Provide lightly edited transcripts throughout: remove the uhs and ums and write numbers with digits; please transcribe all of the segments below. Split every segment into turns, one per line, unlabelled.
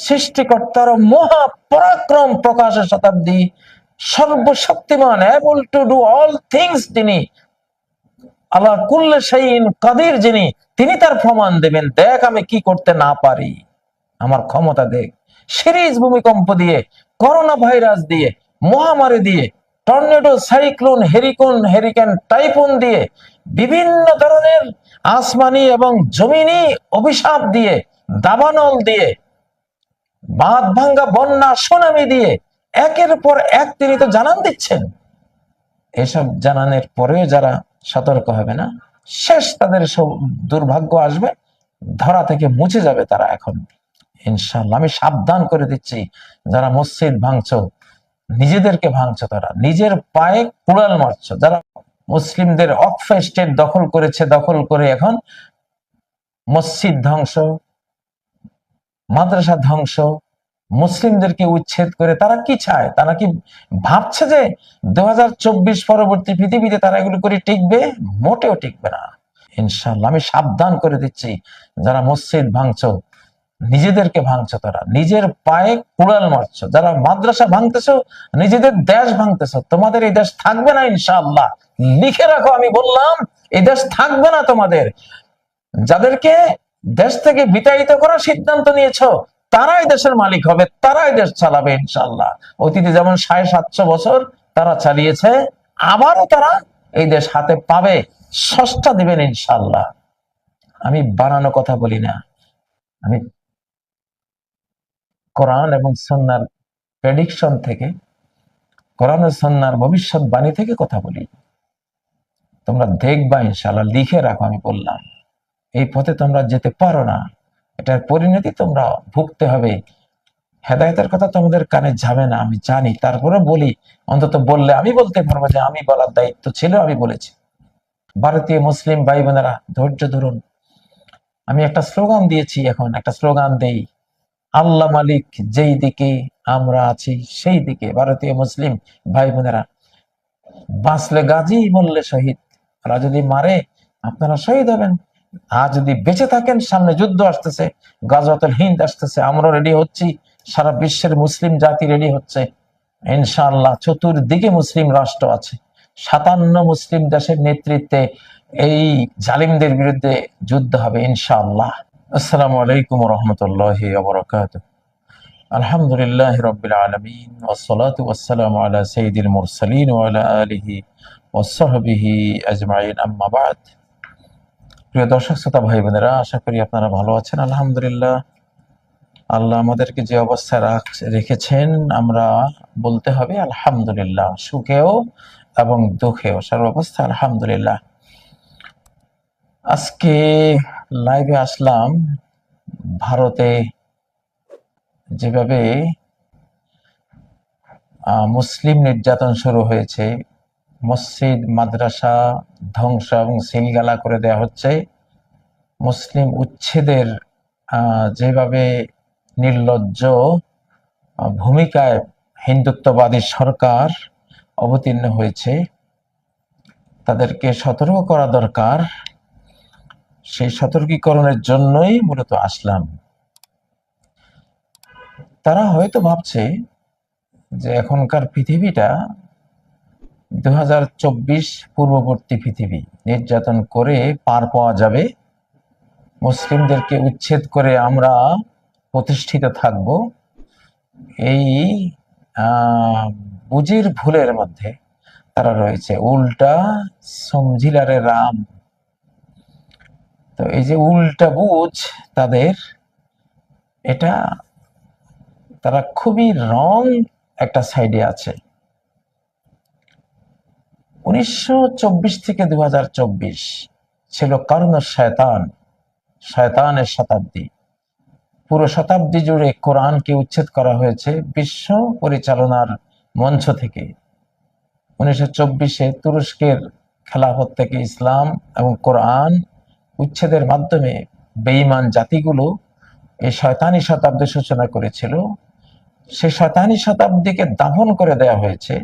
সৃষ্টিকর্তার মহাপরাক্রম প্রকাশের শতাব্দী, সর্বশক্তিমান, able to do all things, তিনি আলা কুল্লি শাইইন কাদির, যিনি, তিনি তার প্রমাণ দেবেন। দেখ আমি কি করতে না পারি, আমার ক্ষমতা দেখ। সিরিজ ভূমিকম্প দিয়ে, করোনা ভাইরাস দিয়ে, মহামারী দিয়ে, টর্নেডো, সাইক্লোন, হেরিকেন, টাইফুন দিয়ে, বিভিন্ন ধরনের আসমানি এবং জমিনি অভিশাপ দিয়ে, দাবানল দিয়ে, বাঁধ ভাঙ্গা, বন্যা, সুনামি দিয়ে একের পর এক তিনি তো জানান দিচ্ছেন। এসব জানানোর পরেও যারা সতর্ক হবে না, শেষ তাদের সব দুর্ভাগ্য আসবে, ধরা থেকে মুছে যাবে তারা। এখন ইনশাআল্লাহ আমি সাবধান করে দিচ্ছি, যারা মসজিদ ভাঙছো, নিজেদেরকে ভাঙছো, তারা নিজের পায়ে কুড়াল মারছো। যারা মুসলিমদের অক্ফ স্টেট দখল করেছে, দখল করে এখন মসজিদ ধ্বংস, মাদ্রাসা ধ্বংস, মুসলিমদেরকে উচ্ছেদ করে তারা কি চায়? তারা কি ভাবছে যে 2024 পরবর্তী পৃথিবীতে তারা এগুলো করে টিকবে? মোটেও টিকবে না ইনশাআল্লাহ। আমি সাবধান করে দিচ্ছি, যারা মসজিদ ভাঙছো, নিজেদেরকে ভাঙছো, তারা নিজের পায়ে কুড়াল মারছো। যারা মাদ্রাসা ভাঙতেছো, নিজেদের দেশ ভাঙতেছো, তোমাদের এই দেশ থাকবে না ইনশাআল্লাহ। লিখে রাখো, আমি বললাম এই দেশ থাকবে না তোমাদের। যাদেরকে দেশ থেকে বিতাড়িত করার সিদ্ধান্ত নিয়েছো, তারাই দেশের মালিক হবে, তারাই দেশ চালাবে ইনশাআল্লাহ। অতীতে যেমন 750 বছর তারা চালিয়েছে, আবারও তারা এই দেশ হাতে পাবে, সস্তা দিবেন ইনশাআল্লাহ। আমি বানানো কথা বলি না, আমি কোরআন এবং সুন্নাহর প্রেডিকশন থেকে, কোরআন ও সুন্নাহর ভবিষ্যৎবাণী থেকে কথা বলি। তোমরা দেখবা ইনশাআল্লাহ, লিখে রাখো, আমি বললাম এই পথে তোমরা যেতে পারো না, এটার পরিণতি তোমরা ভুগতে হবে। হেদায়েতের কথা তোমাদের কানে যাবে না আমি জানি, তারপরে বলি, অন্তত বললে আমি বলতে পারবো যে আমি বলার দায়িত্ব ছিল, আমি বলেছি। ভারতীয় মুসলিম ভাই বোনেরা ধৈর্য ধরুন। আমি একটা স্লোগান দিয়েছি, এখন একটা স্লোগান দেই, আল্লাহ মালিক যেই দিকে, আমরা আছি সেই দিকে। ভারতীয় মুসলিম ভাই বোনেরা, বাঁচলে গাজী, মরলে শহীদ। ওরা যদি মারে আপনারা শহীদ হবেন, আর যদি বেঁচে থাকেন, সামনে যুদ্ধ আসতেছে, গাজওয়াতুল হিন্দ আসতেছে, আমরা রেডি হচ্ছি, সারা বিশ্বের মুসলিম জাতি রেডি হচ্ছে ইনশাআল্লাহ। চতুর্দিকে মুসলিম রাষ্ট্র আছে, 57 মুসলিম দেশের নেতৃত্বে এই জালিমদের বিরুদ্ধে যুদ্ধ হবে ইনশাআল্লাহ। আসসালামু আলাইকুম ওয়া রাহমাতুল্লাহি ওয়া বারাকাতুহু। আলহামদুলিল্লাহি রাব্বিল আলামিন, ওয়াসসালাতু ওয়াসসালামু আলা সাইয়্যিদিল মুরসালিন ওয়া আলা আলিহি ওয়া সাহবিহি আজমাইন, আম্মা বা'দ। প্রিয় দর্শক শ্রোতা ভাই বোনেরা, আশা করি আপনারা ভালো আছেন। আলহামদুলিল্লাহ, আল্লাহ আমাদেরকে যে অবস্থায় রেখেছেন, আমরা বলতে হবে আলহামদুলিল্লাহ, সুখেও এবং দুঃখেও, সর্বাবস্থা আলহামদুলিল্লাহ। আজকে লাইভে আসলাম, ভারতে যেভাবে মুসলিম নির্যাতন শুরু হয়েছে, মসজিদ মাদ্রাসা ধ্বংস এবং সিলগালা করে দেওয়া হচ্ছে, মুসলিম উচ্ছেদের যেভাবে নির্লজ্জ ভূমিকায় হিন্দুত্ববাদী সরকার অবতীর্ণ হয়েছে, তাদেরকে সতর্ক করা দরকার। সেই সতর্কীকরণের জন্যই মূলত আসলাম। তারা হয়তো ভাবছে যে এখনকার পৃথিবীটা 2024 পূর্ববর্তী পৃথিবী, নির্যাতন করে পার পাওয়া যাবে, মুসলিমদেরকে উচ্ছেদ করে আমরা প্রতিষ্ঠিত থাকব। এই বুঝির ভুলের মধ্যে তারা রয়েছে, উল্টা সমঝিলারে রাম। তো এই যে উল্টা বুঝ তাদের, এটা তারা খুবই রং একটা সাইডে আছে। 1924 থেকে 2024 ছিল কারণ শয়তানের শতাব্দী। পুরো শতাব্দী জুড়ে কোরআনকে উচ্ছেদ করা হয়েছে বিশ্ব পরিচালনার মঞ্চ থেকে। 1924-এ তুরস্কের খেলাফত থেকে ইসলাম এবং কোরআন উচ্ছেদের মাধ্যমে বেঈমান জাতিগুলো এই শয়তানি শতাব্দীর সূচনা করেছিল। সেই শয়তানি শতাব্দীকে দাফন করে দেওয়া হয়েছে,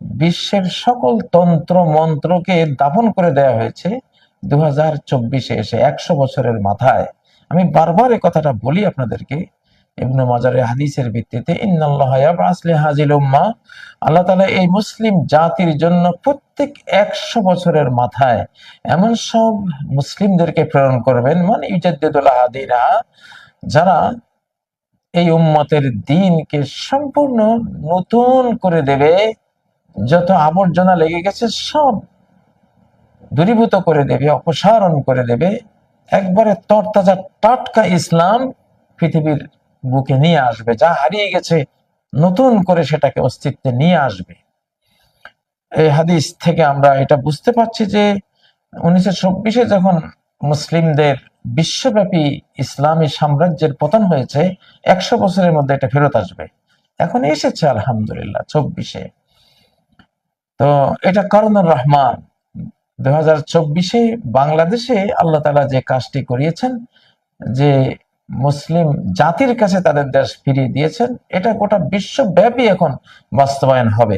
বিশ্বের সকল তন্ত্র মন্ত্রকে দাফন করে দেওয়া হয়েছে 2024-এ এসে। 100 বছরের মাথায় আমি বারবার এই কথাটা বলি আপনাদেরকে, ইবনে মাজার হাদিসের ভিত্তিতে, ইন্নাল্লাহা ইয়াবআসু লিহাযিল উম্মাহ, আল্লাহ তাআলা এই মুসলিম জাতির জন্য প্রত্যেক 100 বছরের মাথায় এমন সব মুসলিমদেরকে প্রেরণ করবেন, মানে ইউজাদ্দিদু লাহা দীনহা, যারা এই উম্মতের দ্বীনকে সম্পূর্ণ নতুন করে দেবে, যত আবর্জনা লেগে গেছে সব দূরীভূত করে দেবে, অপসারণ করে দেবে, একবারে তরতাজা টাটকা ইসলাম পৃথিবীর বুকে নিয়ে আসবে, যা হারিয়ে গেছে নতুন করে সেটাকে অস্তিত্বে নিয়ে আসবে। এই হাদিস থেকে আমরা এটা বুঝতে পারছি যে 1924-এ যখন মুসলিমদের বিশ্বব্যাপী ইসলামী সাম্রাজ্যের পতন হয়েছে, 100 বছরের মধ্যে এটা ফেরত আসবে। এখন এসেছে আলহামদুলিল্লাহ 24-এ। তো এটা করুণার রহমান 2024-এ বাংলাদেশে আল্লাহ তাআলা যে কাজটি করিয়েছেন, যে মুসলিম জাতির কাছে তাদের দেশ ফিরিয়ে দিয়েছেন, এটা গোটা বিশ্বব্যাপী এখন বাস্তবায়ন হবে।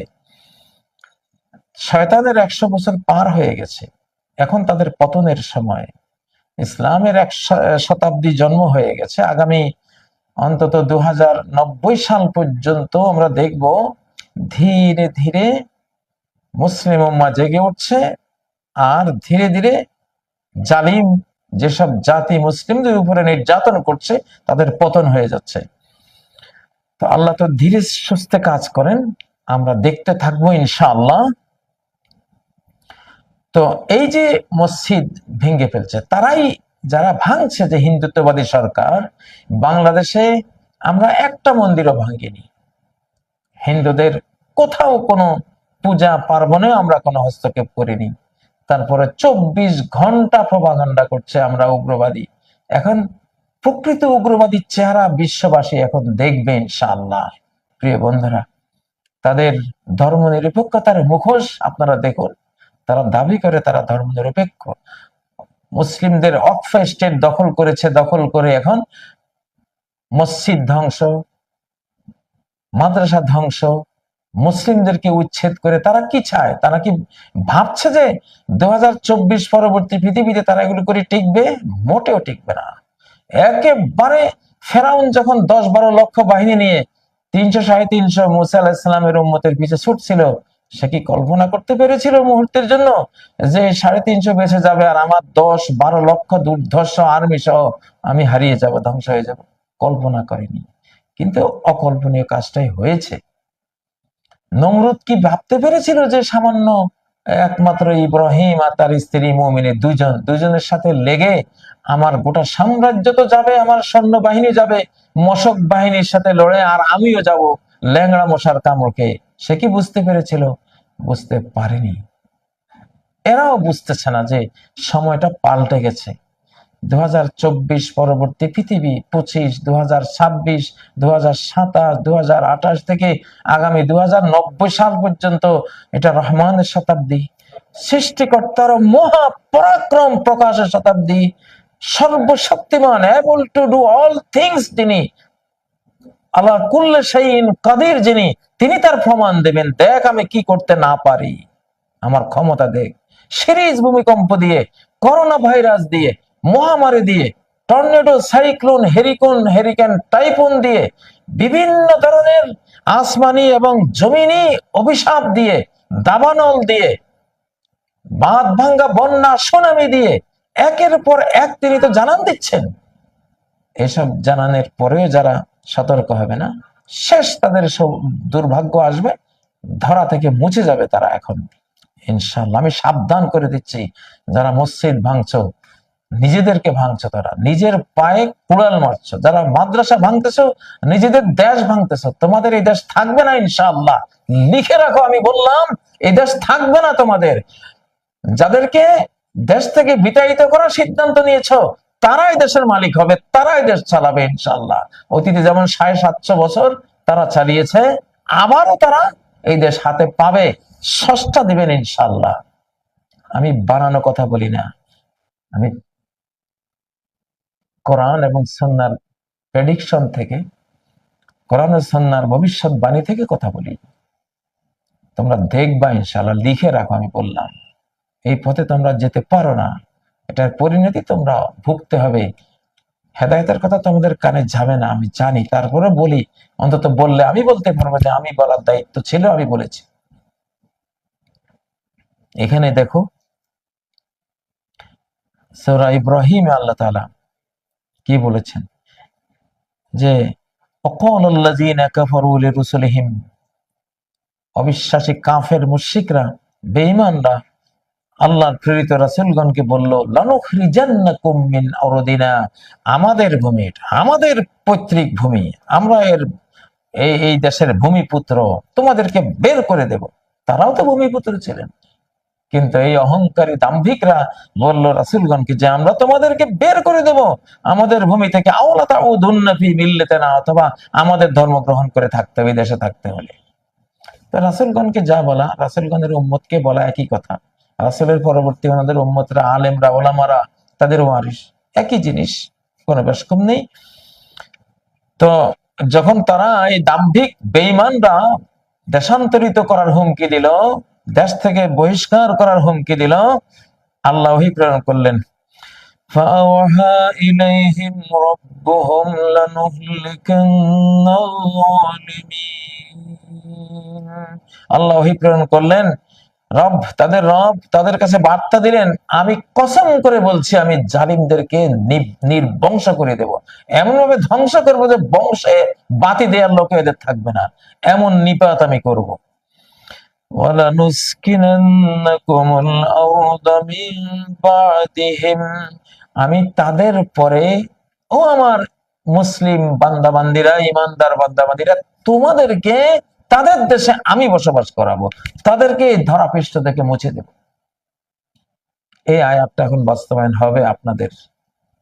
শয়তানের 100 বছর পার হয়ে গেছে, এখন তাদের পতনের সময়। ইসলামের 1 শতাব্দী জন্ম হয়ে গেছে। আগামী অন্তত 2090 সাল পর্যন্ত আমরা দেখব ধীরে ধীরে মুসলিম উম্মাহ জেগে উঠছে, আর ধীরে ধীরে জালিম যেসব জাতি মুসলিমদের উপরে নির্যাতন করছে তাদের পতন হয়ে যাচ্ছে। তো আল্লাহ তো ধীরে সুস্থে কাজ করেন, আমরা দেখতে থাকবো ইনশাআল্লাহ। তো এই যে মসজিদ ভেঙে ফেলছে, তারাই যারা ভাঙছে, যে হিন্দুত্ববাদী সরকার, বাংলাদেশে আমরা একটা মন্দিরও ভাঙিনি, হিন্দুদের কোথাও কোনো পূজা পার্বণে আমরা কোনো হস্তক্ষেপ করিনি, তারপরে 24 ঘন্টা প্রপাগান্ডা করছে আমরা উগ্রবাদী। এখন প্রকৃত উগ্রবাদীর চেহারা বিশ্ববাসী এখন দেখবে ইনশাআল্লাহ। প্রিয় বন্ধুরা, তাদের ধর্মনিরপেক্ষতার মুখোশ আপনারা দেখুন। তারা দাবি করে তারা ধর্মনিরপেক্ষ, মুসলিমদের অক্ফ স্টেট দখল করেছে, দখল করে এখন মসজিদ ধ্বংস, মাদ্রাসা ধ্বংস, মুসলিমদেরকে উচ্ছেদ করে তারা কি চায়? তারা কি ভাবছে যে 2024 পরবর্তী পৃথিবীতে তারা এগুলো করে টিকবে? মোটেও টিকবে না। একেবারে ফেরাউন যখন 10-12 লক্ষ বাহিনী নিয়ে 300-350 মুসা আলাইহিস সালামের উম্মতের পিছে ছুটছিল, সে কি কল্পনা করতে পেরেছিল মুহূর্তের জন্য যে 350 বেঁচে যাবে আর আমার 10-12 লক্ষ দুর্ধর্ষ আর্মি সহ আমি হারিয়ে যাব, ধ্বংস হয়ে যাব? কল্পনা করেনি। কিন্তু অকল্পনীয় কাজটাই হয়েছে। নমরুদ কি ভাবতে পেরেছিল যে সামান্য একমাত্র ইব্রাহিম আর তার স্ত্রী মুমিনে দুজনের সাথে লেগে আমার গোটা সাম্রাজ্য তো যাবে, আমার সৈন্যবাহিনী যাবে মশক বাহিনীর সাথে লড়ে, আর আমিও যাব ল্যাংড়া মশার কামড়কে? সে কি বুঝতে পেরেছিল? বুঝতে পারেনি। এরাও বুঝতেছে না যে সময়টা পাল্টে গেছে। 2024 পরবর্তী পৃথিবী, 25, 2026, 2027, 2028 থেকে আগামী 2090 সাল পর্যন্ত এটা রহমানের শতাব্দী, সৃষ্টিকর্তার মহা পরাক্রম প্রকাশের শতাব্দী। সর্বশক্তিমান, able to do all things যিনি, আল্লাহ কুল্লে শাইইন কাদির যিনি, তিনি তার প্রমাণ দেবেন। দেখ আমি কি করতে না পারি, আমার ক্ষমতা দেখ। সিরিজ ভূমিকম্প দিয়ে, করোনা ভাইরাস দিয়ে, মহামারী দিয়ে, টর্নেডো, সাইক্লোন, হেরিকেন, টাইফুন দিয়ে, বিভিন্ন ধরনের আসমানি এবং জমিনি অভিশাপ দিয়ে, দাবানল দিয়ে, বাঁধ ভাঙ্গা, বন্যা, সুনামি দিয়ে একের পর এক তিনি তো জানান দিচ্ছেন। এসব জানানোর পরেও যারা সতর্ক হবে না, শেষ তাদের সব দুর্ভাগ্য আসবে, ধরা থেকে মুছে যাবে তারা। এখন ইনশাআল্লাহ আমি সাবধান করে দিচ্ছি, যারা মসজিদ ভাঙছো, নিজেদেরকে ভাঙছো, তারা নিজের পায়ে কুড়াল মারছো। যারা মাদ্রাসা ভাঙতেছো, নিজেদের দেশ ভাঙতেছো। তোমাদের এই দেশ থাকবে না ইনশাআল্লাহ, লিখে রাখো। আমি বললাম এই দেশ থাকবে না তোমাদের। যাদেরকে দেশ থেকে বিতাড়িত করার সিদ্ধান্ত নিয়েছো, তারাই দেশের মালিক হবে, তারাই দেশ চালাবে ইনশাআল্লাহ। অতীতে যেমন 750 বছর তারা চালিয়েছে, আবারও তারা এই দেশ হাতে পাবে, ষষ্ঠা দিবেন ইনশাআল্লাহ। আমি বানানো কথা বলি না, আমি কোরআন এবং সুন্নাহর প্রেডিকশন থেকে, কোরআন ও সুন্নাহর ভবিষ্যৎবাণী থেকে কথা বলি। তোমরা দেখবা ইনশাআল্লাহ, লিখে রাখো। আমি বললাম এই পথে তোমরা যেতে পারো না, এটার পরিণতি তোমরা ভুগতে হবে। হেদায়েতের কথা তোমাদের কানে যাবে না আমি জানি, তারপরে বলি, অন্তত বললে আমি বলতে পারবো যে আমি বলার দায়িত্ব ছিল, আমি বলেছি। এখানে দেখো সূরা ইব্রাহিম আল্লাহ তাআলা কি বলেছেন, যে অকালাল্লাযীনা কাফারু লিরুসুলিহিম, অবিশ্বাসী কাফের মুশরিকরা, বেঈমানরা আল্লাহর প্রেরিত রাসূলগণকে বলল, লানুখরিজান্নাকুম মিন আরদিনা, আমাদের ভূমি, আমাদের পৈতৃক ভূমি, আমরা এই দেশের ভূমিপুত্র, তোমাদেরকে বের করে দেব। তারাও তো ভূমিপুত্র ছিলেন, কিন্তু এই অহংকারী দাম্ভিকরা বলল রাসূলগণকে যে আমরা তোমাদেরকে বের করে দেব আমাদের ভূমি থেকে, আওলা তাউদুন্না ফি মিল্লাতিনা, অথবা আমাদের ধর্ম গ্রহণ করে থাকতে হবে দেশে থাকতে হলে। তো রাসূলগণকে যা বলা, রাসূলগণের উম্মতকে বলা একই কথা। রাসূলের পরবর্তী ওনাদের উম্মতরা, আলেমরা, ওলামারা, তাদের ওয়ারিস, একই জিনিস, কোনো বেশ কম নেই। তো যখন তারা এই দাম্ভিক বেঈমানরা দেশান্তরিত করার হুমকি দিল, দেশ থেকে বহিষ্কার করার হুমকি দিল, আল্লাহ ওহী প্রেরণ করলেন, فأوحى إليهم ربهم لنهلكن الظالمين। আল্লাহ ওহী প্রেরণ করলেন, রব তাদের কাছে বার্তা দিলেন, আমি কসম করে বলছি আমি জালিমদেরকে নির্বংশ করে দেব, এমন ভাবে ধ্বংস করবো যে বংশে বাতি দেওয়ার লোক এদের থাকবে না, এমন নিপাত আমি করব। ওয়ালানুসকিনান্নাকুমুল আরদা মিন বাদিহিম, আমি তাদের পরে, ও আমার মুসলিম বান্দাবান্দিরা, ইমানদার বান্দাবান্দিরা, তোমাদেরকে তাদের দেশে আমি বসবাস করাবো, তাদেরকে ধরাপৃষ্ঠ থেকে মুছে দেব। এই আয়াতটা এখন বাস্তবায়ন হবে আপনাদের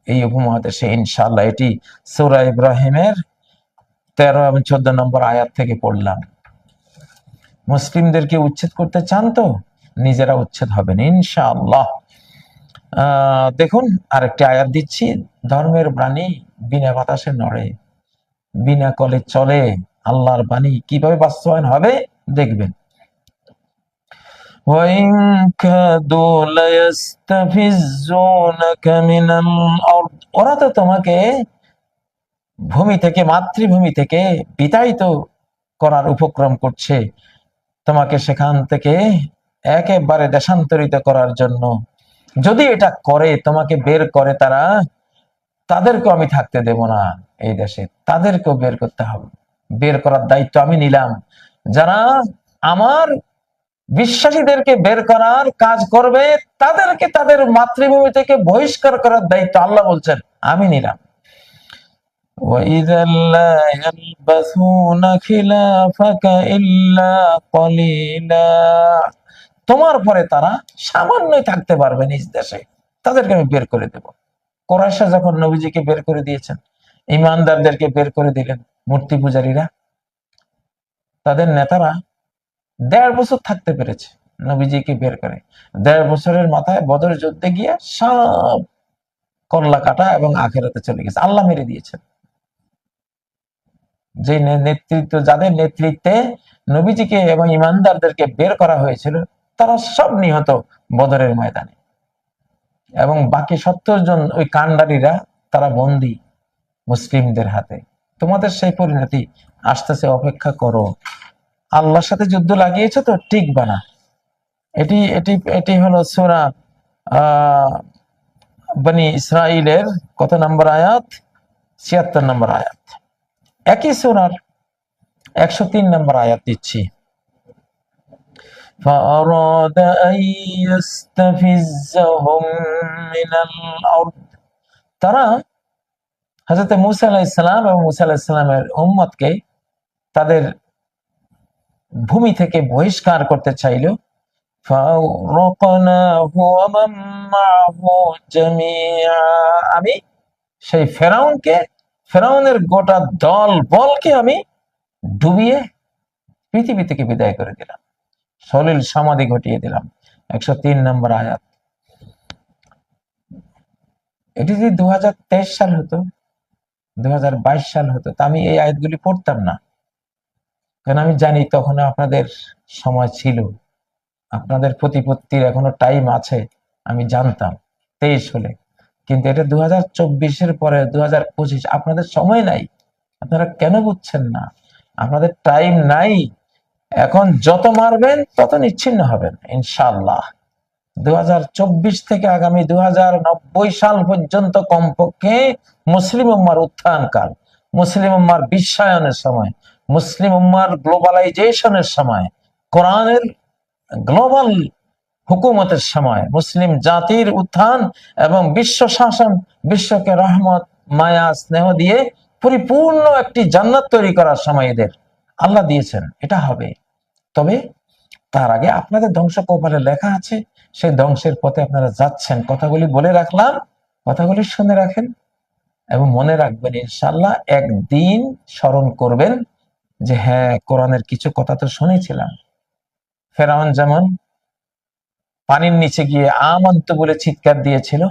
এই উপমহাদেশে ইনশাআল্লাহ। এটি সূরা ইব্রাহিমের 13 এবং 14 নম্বর আয়াত থেকে পড়লাম। মুসলিমদেরকে উচ্ছেদ করতে চান তো নিজেরা উচ্ছেদ হবেন ইনশাআল্লাহ। দেখুন আরেকটি আয়াত দিচ্ছি, ধর্মের বাণী বিনা বাতাসে নড়ে, বিনা কলে চলে, আল্লাহর বাণী কিভাবে বাস্তবায়ন হবে দেখবেন। ওরা তো তোমাকে ভূমি থেকে, মাতৃভূমি থেকে বিতাড়িত করার উপক্রম করছে, তোমাকে সেখান থেকে একেবারে দেশান্তরিত করার জন্য। যদি এটা করে, তোমাকে বের করে তারা, তাদেরকেও আমি থাকতে দেব না এই দেশে, তাদেরকেও বের করতে হবে। বের করার দায়িত্ব আমি নিলাম। যারা আমার বিশ্বাসীদেরকে বের করার কাজ করবে, তাদেরকে তাদের মাতৃভূমি থেকে বহিষ্কার করার দায়িত্ব আল্লাহ বলছেন আমি নিলাম। وَإِذًا لَّا يَلْبَثُونَ خِلَافَكَ إِلَّا قَلِيلًا, তোমার পরে তারা সামান্যই থাকতে পারবে নিজ দেশে, তাদেরকে আমি বের করে দেব। কুরাইশরা যখন নবীজিকে বের করে দিয়েছেন, ইমানদারদেরকে বের করে দিলেন, মূর্তি পূজারীরা, তাদের নেতারা 1.5 বছর থাকতে পেরেছে নবীজিকে বের করে। 1.5 বছরের মাথায় বদর যুদ্ধে গিয়ে সব কল্লা কাটা এবং আখিরাতে চলে গেছে, আল্লাহ মেরে দিয়েছেন। যে নেতৃত্ব, যাদের নেতৃত্বে নবীজিকে এবং ইমানদারদেরকে বের করা হয়েছিল, তারা সব নিহত বদরের ময়দানে, এবং বাকি 70 জন ওই কান্ডারীরা তারা বন্দী মুসলিমদের হাতে। তোমাদের সেই পরিণতি আসতেছে, অপেক্ষা করো। আল্লাহর সাথে যুদ্ধ লাগিয়েছে তো টিকবা না। এটি এটি এটি হলো সূরা বনি ইসরাইলের কত নম্বর আয়াত? 76 নম্বর আয়াত। একই সূরার 103 নম্বর আয়াত দিচ্ছি। فأراد أن يستفزهم من الأرض, তারা হযরত মূসা আলাইহিস সালাম এবং মূসা আলাইহিস সালামের উম্মতকে তাদের ভূমি থেকে বহিষ্কার করতে চাইল। فأغرقناه ومن معه جميعا, আমি সেই ফেরাউনের গোটা দল বলকে আমি ডুবিয়ে পৃথিবী থেকে বিদায় করে দিলাম, সলিল সমাধি ঘটিয়ে দিলাম। 103 নম্বর আয়াত। এটি যদি 2023 সাল হতো, 2022 সাল হতো, তা আমি এই আয়াতগুলি পড়তাম না, কারণ আমি জানি তখন আপনাদের সময় ছিল, আপনাদের প্রতিপত্তির এখনো টাইম আছে, আমি জানতাম 23 হলে। কিন্তু এটা 2024-এর পরে 2025, আপনাদের সময় নাই। আপনারা কেন বুঝছেন না? আপনাদের টাইম নাই। এখন যত মারবেন তত নিচ্ছিন্ন হবেন ইনশাআল্লাহ। 2024 থেকে আগামী 2090 সাল পর্যন্ত কমপক্ষে মুসলিম উম্মার উত্থান কাল, মুসলিম উম্মার বিশ্বায়নের সময়, মুসলিম উম্মার গ্লোবালাইজেশনের সময়, কোরআনের গ্লোবাল হুকুমতের সময়, মুসলিম জাতির উত্থান এবং বিশ্ব শাসন, বিশ্বকে রহমত, মায়া, স্নেহ দিয়ে পরিপূর্ণ একটি জান্নাত তৈরি করার সময় এদের আল্লাহ দিয়েছেন। এটা হবে। তবে তার আগে আপনাদের ধ্বংস কপালে লেখা আছে, সেই ধ্বংসের পথে আপনারা যাচ্ছেন। কথাগুলি বলে রাখলাম, কথাগুলি শুনে রাখেন এবং মনে রাখবেন ইনশাআল্লাহ। একদিন স্মরণ করবেন যে হ্যাঁ, কোরআনের কিছু কথা তো শুনেছিলাম। ফেরাউন যেমন পানির নিচে গিয়ে আমানতু বলে চিৎকার দিয়েছিল,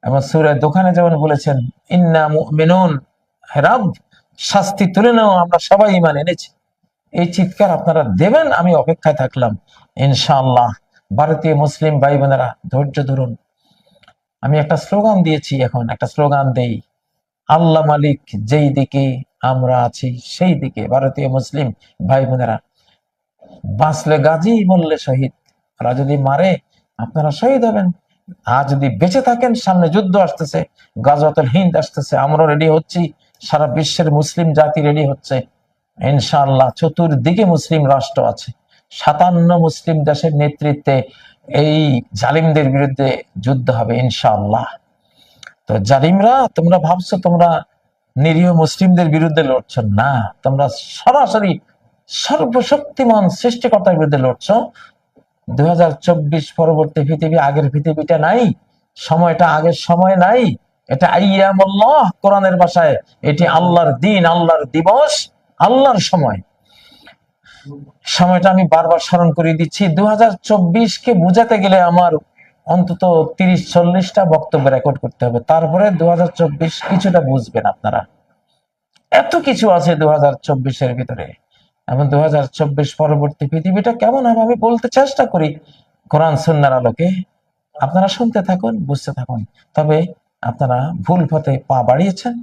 এবং সূরা দোকানে যেমন বলেছেন ইন্না মুমিনুন, হে রব শাস্তি তুলে নাও, আমরা সবাই ঈমান এনেছি। এই চিৎকার আপনারা দেবেন, আমি অপেক্ষায় থাকলাম ইনশাআল্লাহ। ভারতীয় মুসলিম ভাই বোনেরা ধৈর্য ধরুন। আমি একটা স্লোগান দিয়েছি, এখন একটা স্লোগান দেই, আল্লাহ মালিক যেই দিকে আমরা আছি সেই দিকে। ভারতীয় মুসলিম ভাই বোনেরা, বাঁচলে গাজী, মরলে শহীদ। ওরা যদি মারে আপনারা শহীদ হবেন। আর যদি বেঁচে থাকেন, সামনে যুদ্ধ আসতেছে, গাজওয়াতুল হিন্দ আসতেছে, আমরা রেডি হচ্ছি, সারা বিশ্বের মুসলিম জাতি রেডি হচ্ছে ইনশাআল্লাহ। চতুর্দিকে মুসলিম রাষ্ট্র আছে, 57 মুসলিম দেশের নেতৃত্বে এই জালিমদের বিরুদ্ধে যুদ্ধ হবে ইনশাআল্লাহ। তো জালিমরা, তোমরা ভাবছো তোমরা নিরীহ মুসলিমদের বিরুদ্ধে লড়ছো, না, তোমরা সরাসরি সর্বশক্তিমান সৃষ্টিকর্তার বিরুদ্ধে লড়ছো। 2024 পরবর্তী পৃথিবী, আগের পৃথিবীটা নাই, সময়টা আগের সময় নাই। এটা আইয়ামুল্লাহ, কোরআনের ভাষায় এটি আল্লাহর দিন, আল্লাহর দিবস, আল্লাহর সময়। সময়টা আমি বারবার স্মরণ করিয়ে দিচ্ছি। 2024-কে বুঝাতে গেলে আমার অন্তত 30-40টা বক্তব্য রেকর্ড করতে হবে, তারপরে 2024 কিছুটা বুঝবেন আপনারা। এত কিছু আছে 2024-এর ভিতরে। এবং 2024 পরবর্তী পৃথিবীটা কেমন হবে আমি বলতে চেষ্টা করি কোরআন সুন্নাহর আলোকে। আপনারা শুনতে থাকুন, বুঝতে থাকুন। তবে আপনারা ভুল পথে পা বাড়িয়েছেন,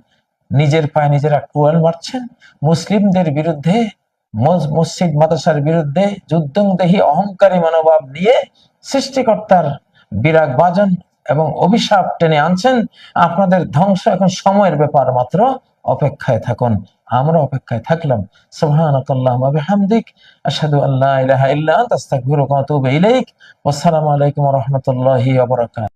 নিজের পায়ে নিজেরা কুয়াল মারছেন। মুসলিমদের বিরুদ্ধে, মসজিদ মাদ্রাসার বিরুদ্ধে যুদ্ধংদেহী অহংকারী মনোভাব নিয়ে সৃষ্টিকর্তার বিরাগ বাজন এবং অভিশাপ টেনে আনছেন। আপনাদের ধ্বংস এখন সময়ের ব্যাপার মাত্র। অপেক্ষায় থাকুন, আমরা অপেক্ষায় থাকলাম। সুবহানাকাল্লাহুম্মা ওয়া বিহামদিক, আশহাদু আল্লা ইলাহা ইল্লা আনতা, আস্তাগফিরুকা ওয়া আতুবু ইলাইক। ওয়াসসালামু আলাইকুম ওয়া রাহমাতুল্লাহি ওয়া বারাকাতুহু।